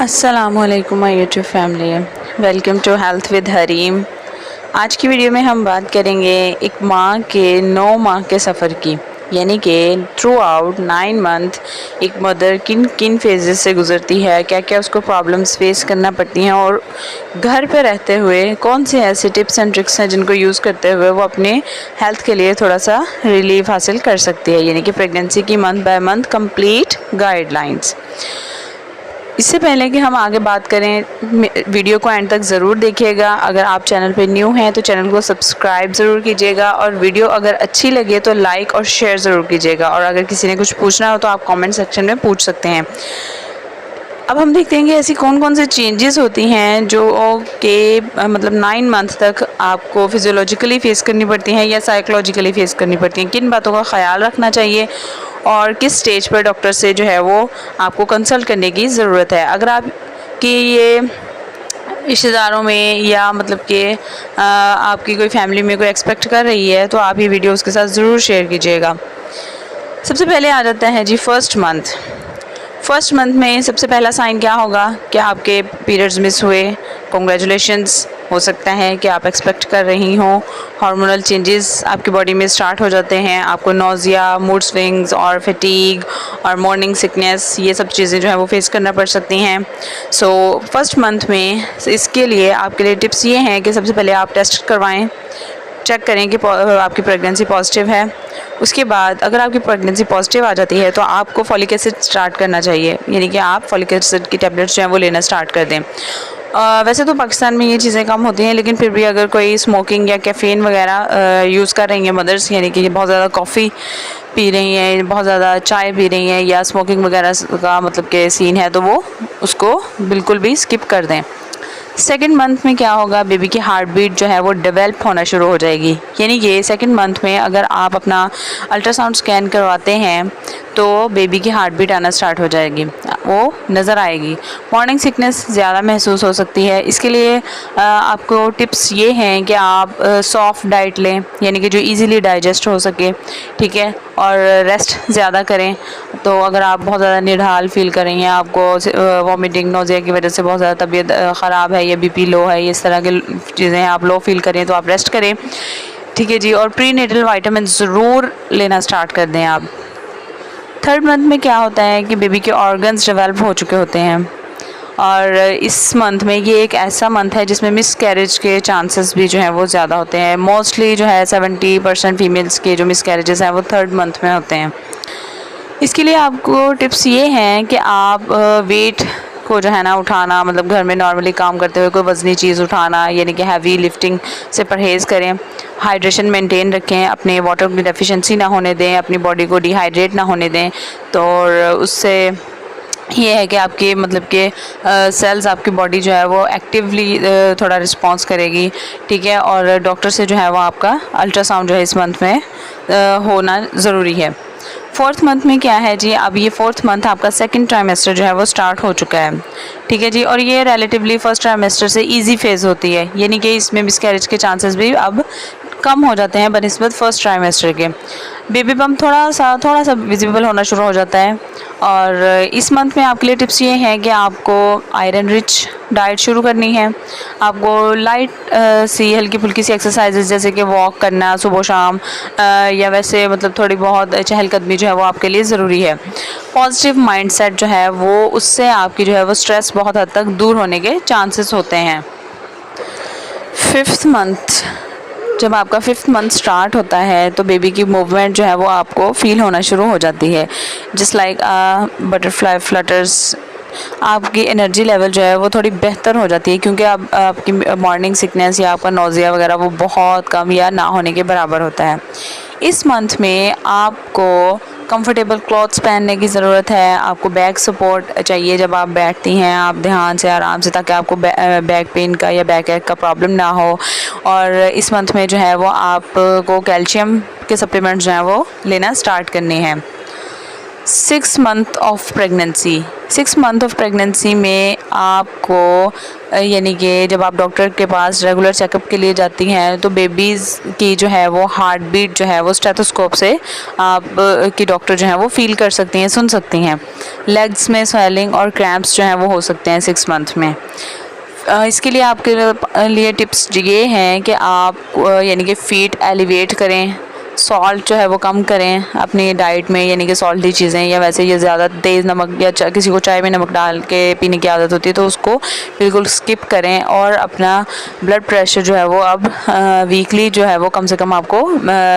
अस्सलामुअलैकुम my YouTube family, welcome to health with Hareem. आज की वीडियो में हम बात करेंगे एक माँ के 9 माह के सफ़र की, यानी कि थ्रू आउट 9 मंथ एक मदर किन किन फेजेस से गुज़रती है, क्या क्या उसको प्रॉब्लम्स फेस करना पड़ती हैं और घर पे रहते हुए कौन से ऐसे टिप्स एंड ट्रिक्स हैं जिनको यूज़ करते हुए वो अपने हेल्थ के लिए थोड़ा सा रिलीफ हासिल कर सकती है, यानी कि प्रेगनेंसी की month by month complete guidelines. इससे पहले कि हम आगे बात करें, वीडियो को एंड तक ज़रूर देखिएगा। अगर आप चैनल पे न्यू हैं तो चैनल को सब्सक्राइब ज़रूर कीजिएगा और वीडियो अगर अच्छी लगे तो लाइक और शेयर ज़रूर कीजिएगा। और अगर किसी ने कुछ पूछना हो तो आप कमेंट सेक्शन में पूछ सकते हैं। अब हम देखते हैं कि ऐसी कौन कौन से चेंजेस होती हैं जो कि मतलब 9 मंथ तक आपको फिजियोलॉजिकली फ़ेस करनी पड़ती हैं या साइकोलॉजिकली फ़ेस करनी पड़ती हैं, किन बातों का ख़याल रखना चाहिए और किस स्टेज पर डॉक्टर से जो है वो आपको कंसल्ट करने की ज़रूरत है। अगर आपकी ये रिश्तेदारों में या मतलब कि आपकी कोई फैमिली में कोई एक्सपेक्ट कर रही है तो आप ये वीडियो उसके साथ ज़रूर शेयर कीजिएगा। सबसे पहले आ जाता है जी फर्स्ट मंथ में सबसे पहला साइन क्या होगा कि आपके पीरियड्स मिस हुए। कॉन्ग्रेचुलेशंस, हो सकता है कि आप एक्सपेक्ट कर रही हों। हार्मोनल चेंजेस आपकी बॉडी में स्टार्ट हो जाते हैं, आपको नोज़िया, मूड स्विंग्स और फटीग और मॉर्निंग सिकनेस, ये सब चीज़ें जो है वो फेस करना पड़ सकती हैं। सो फर्स्ट मंथ में इसके लिए आपके लिए टिप्स ये हैं कि सबसे पहले आप टेस्ट करवाएं, चेक करें कि आपकी प्रेगनेंसी पॉजिटिव है। उसके बाद अगर आपकी प्रेगनेंसी पॉजिटिव आ जाती है तो आपको फॉलिक एसिड स्टार्ट करना चाहिए, यानी कि आप फॉलिक एसिड की टैबलेट्स जो हैं वो लेना स्टार्ट कर दें। वैसे तो पाकिस्तान में ये चीज़ें कम होती हैं, लेकिन फिर भी अगर कोई स्मोकिंग या कैफ़ीन वगैरह यूज़ कर रही हैं मदर्स, यानी कि बहुत ज़्यादा कॉफ़ी पी रही हैं, बहुत ज़्यादा चाय पी रही हैं या स्मोकिंग वगैरह का मतलब कि सीन है, तो वो उसको बिल्कुल भी स्किप कर दें। सेकेंड मंथ में क्या होगा, बेबी की हार्ट बीट जो है वो डेवलप होना शुरू हो जाएगी, यानी कि सेकेंड मंथ में अगर आप अपना अल्ट्रासाउंड स्कैन करवाते हैं तो बेबी की हार्ट बीट आना स्टार्ट हो जाएगी, वो नज़र आएगी। मॉर्निंग सिकनेस ज़्यादा महसूस हो सकती है, इसके लिए आपको टिप्स ये हैं कि आप सॉफ्ट डाइट लें, यानी कि जो इजीली डाइजेस्ट हो सके, ठीक है, और रेस्ट ज़्यादा करें। तो अगर आप बहुत ज़्यादा निढाल फील कर रही हैं, आपको वॉमिटिंग नोज़िया की वजह से बहुत ज़्यादा तबीयत ख़राब है या बीपी लो है, इस तरह की चीज़ें हैं, आप लो फील करें तो आप रेस्ट करें, ठीक है जी। और प्री नेटल वाइटामिन ज़रूर लेना स्टार्ट कर दें आप। थर्ड मंथ में क्या होता है कि बेबी के ऑर्गन्स डेवलप हो चुके होते हैं और इस मंथ में ये एक ऐसा मंथ है जिसमें मिस कैरेज के चांसेस भी जो हैं वो ज़्यादा होते हैं। मोस्टली जो है 70% फीमेल्स के जो मिस कैरेजेस हैं वो थर्ड मंथ में होते हैं। इसके लिए आपको टिप्स ये हैं कि आप वेट को जो है ना उठाना, मतलब घर में नॉर्मली काम करते हुए कोई वज़नी चीज़ उठाना, यानी कि हैवी लिफ्टिंग से परहेज़ करें। हाइड्रेशन मेंटेन रखें, अपने वाटर की डेफिशिएंसी ना होने दें, अपनी बॉडी को डिहाइड्रेट ना होने दें। तो उससे ये है कि आपकी मतलब कि सेल्स, आपकी बॉडी जो है वो एक्टिवली थोड़ा रिस्पॉन्स करेगी, ठीक है। और डॉक्टर से जो है वो आपका अल्ट्रासाउंड जो है इस मंथ में होना ज़रूरी है। फोर्थ मंथ में क्या है जी, अब ये फोर्थ मंथ आपका सेकंड ट्राइमेस्टर जो है वो स्टार्ट हो चुका है, ठीक है जी। और ये रिलेटिवली फर्स्ट ट्राइमेस्टर से इजी फेज़ होती है, यानी कि इसमें मिसकैरेज के चांसेस भी अब कम हो जाते हैं बनिस्बत फर्स्ट ट्राइमेस्टर के। बेबी बम्प थोड़ा सा विजिबल होना शुरू हो जाता है। और इस मंथ में आपके लिए टिप्स ये हैं कि आपको आयरन रिच डाइट शुरू करनी है। आपको लाइट सी हल्की फुल्की सी एक्सरसाइजेज जैसे कि वॉक करना सुबह शाम या वैसे मतलब थोड़ी बहुत चहलकदमी जो है वो आपके लिए ज़रूरी है। पॉजिटिव माइंडसेट जो है वो, उससे आपकी जो है वो स्ट्रेस बहुत हद तक दूर होने के चांसेस होते हैं। फिफ्थ मंथ, जब आपका फिफ्थ मंथ स्टार्ट होता है तो बेबी की मूवमेंट जो है वो आपको फील होना शुरू हो जाती है, जस्ट लाइक बटरफ्लाई फ्लटर्स। आपकी एनर्जी लेवल जो है वो थोड़ी बेहतर हो जाती है, क्योंकि अब आपकी मॉर्निंग सिकनेस या आपका नोज़िया वगैरह वो बहुत कम या ना होने के बराबर होता है। इस मंथ में आपको कंफर्टेबल क्लॉथ्स पहनने की ज़रूरत है। आपको बैक सपोर्ट चाहिए, जब आप बैठती हैं आप ध्यान से आराम से, ताकि आपको बैक पेन का या बैक एक का प्रॉब्लम ना हो। और इस मंथ में जो है वो आपको कैल्शियम के सप्लीमेंट्स जो हैं वो लेना स्टार्ट करने हैं। 6 month of pregnancy. 6 month of pregnancy में आपको यानी कि जब आप डॉक्टर के पास रेगुलर चेकअप के लिए जाती हैं तो बेबीज़ की जो है वो हार्ट बीट जो है वो स्टेथोस्कोप से आप की डॉक्टर जो है वो फील कर सकती हैं, सुन सकती हैं। लेग्स में स्वेलिंग और क्रैम्प्स जो हैं वो हो सकते हैं 6 मंथ में। इसके लिए आपके लिए टिप्स ये हैं कि आप यानी कि फ़ीट एलिवेट करें, सॉल्ट जो है वो कम करें अपनी डाइट में, यानी कि सॉल्टी चीज़ें या वैसे ये ज़्यादा तेज़ नमक या किसी को चाय में नमक डाल के पीने की आदत होती है तो उसको बिल्कुल स्किप करें। और अपना ब्लड प्रेशर जो है वो अब वीकली जो है वो कम से कम आपको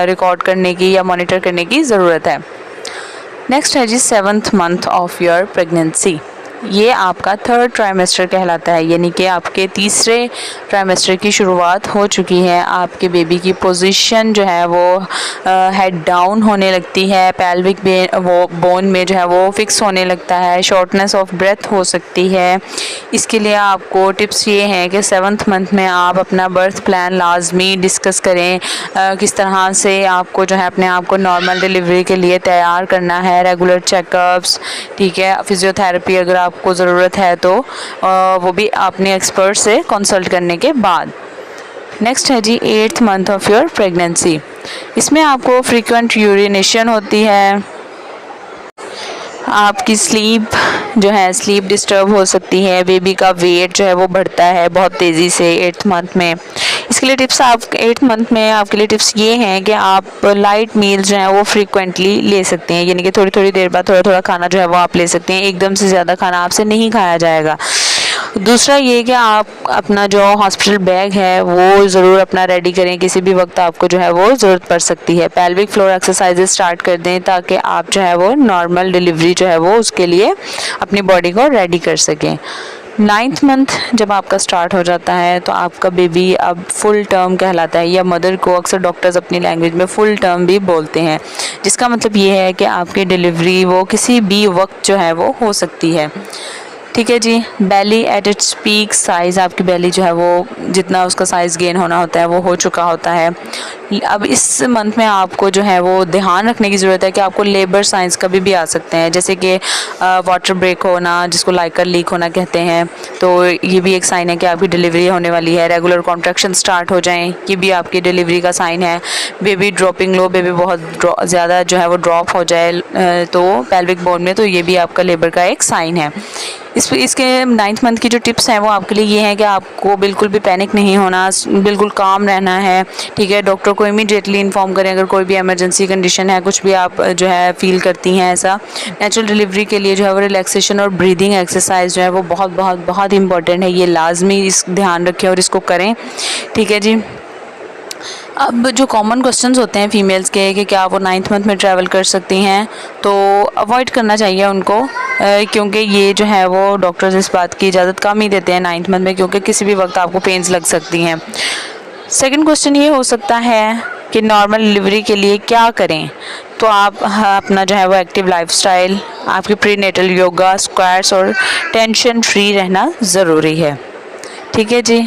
रिकॉर्ड करने की या मॉनिटर करने की ज़रूरत है। नेक्स्ट है जी 7th month of your pregnancy. ये आपका 3rd ट्राइमेस्टर कहलाता है, यानी कि आपके तीसरे ट्राइमेस्टर की शुरुआत हो चुकी है। आपके बेबी की पोजीशन जो है वो हेड डाउन होने लगती है, पेल्विक वो बोन में जो है वो फिक्स होने लगता है, शॉर्टनेस ऑफ ब्रेथ हो सकती है। इसके लिए आपको टिप्स ये हैं कि 7th मंथ में आप अपना बर्थ प्लान लाजमी डिस्कस करें, किस तरह से आपको जो है अपने आप को नॉर्मल डिलीवरी के लिए तैयार करना है, रेगुलर चेकअप्स, ठीक है, फिजियोथेरेपी अगर आपको ज़रूरत है तो वो भी अपने एक्सपर्ट से कंसल्ट करने के बाद। नेक्स्ट है जी 8th month of your pregnancy. इसमें आपको फ्रीक्वेंट यूरिनेशन होती है, आपकी स्लीप जो है स्लीप डिस्टर्ब हो सकती है, बेबी का वेट जो है वो बढ़ता है बहुत तेज़ी से 8th मंथ में। इसके लिए टिप्स आप 8th मंथ में आपके लिए टिप्स ये हैं कि आप लाइट मील्स जो हैं वो फ्रीक्वेंटली ले सकते हैं, यानी कि थोड़ी थोड़ी देर बाद थोड़ा थोड़ा खाना जो है वो आप ले सकते हैं, एकदम से ज़्यादा खाना आपसे नहीं खाया जाएगा। दूसरा ये कि आप अपना जो हॉस्पिटल बैग है वो ज़रूर अपना रेडी करें, किसी भी वक्त आपको जो है वो ज़रूरत पड़ सकती है। पेल्विक फ्लोर एक्सरसाइजेज स्टार्ट कर दें ताकि आप जो है वो नॉर्मल डिलीवरी जो है वो उसके लिए अपनी बॉडी को रेडी कर सकें। 9th मंथ जब आपका स्टार्ट हो जाता है तो आपका बेबी अब फुल टर्म कहलाता है, या मदर को अक्सर डॉक्टर्स अपनी लैंग्वेज में फुल टर्म भी बोलते हैं, जिसका मतलब ये है कि आपकी डिलीवरी वो किसी भी वक्त जो है वो हो सकती है। ठीक है जी। बेली एट इट्स पीक साइज़, आपकी बेली जो है वो जितना उसका साइज़ गेन होना होता है वो हो चुका होता है। अब इस मंथ में आपको जो है वो ध्यान रखने की ज़रूरत है कि आपको लेबर साइंस कभी भी आ सकते हैं, जैसे कि वाटर ब्रेक होना, जिसको लाइकर लीक होना कहते हैं, तो ये भी एक साइन है कि आपकी डिलीवरी होने वाली है। रेगुलर कॉन्ट्रैक्शन स्टार्ट हो जाएं, ये भी आपकी डिलीवरी का साइन है। बेबी ड्रॉपिंग लो, बेबी बहुत ज़्यादा जो है वो ड्रॉप हो जाए तो पेल्विक बोन में, तो ये भी आपका लेबर का एक साइन है। इसके 9th मंथ की जो टिप्स हैं वो आपके लिए ये हैं कि आपको बिल्कुल भी पैनिक नहीं होना, बिल्कुल काम रहना है, ठीक है। डॉक्टर को इमीडिएटली इन्फॉर्म करें अगर कोई भी इमरजेंसी कंडीशन है, कुछ भी आप जो है फील करती हैं ऐसा। नेचुरल डिलीवरी के लिए जो है वो रिलैक्सेशन और ब्रीदिंग एक्सरसाइज जो है वो बहुत बहुत बहुत इंपॉर्टेंट है, ये लाजमी इस ध्यान रखें और इसको करें, ठीक है जी। अब जो कॉमन क्वेश्चंस होते हैं फीमेल्स के कि क्या वो 9th मंथ में ट्रैवल कर सकती हैं, तो अवॉइड करना चाहिए उनको, क्योंकि ये जो है वो डॉक्टर्स इस बात की इजाज़त कम ही देते हैं 9th मंथ में, क्योंकि किसी भी वक्त आपको पेन्स लग सकती हैं। सेकंड क्वेश्चन ये हो सकता है कि नॉर्मल डिलीवरी के लिए क्या करें, तो आप अपना जो है वो एक्टिव लाइफस्टाइल, आपकी प्रीनेटल योगा, स्क्वाट्स और टेंशन फ्री रहना ज़रूरी है, ठीक है जी।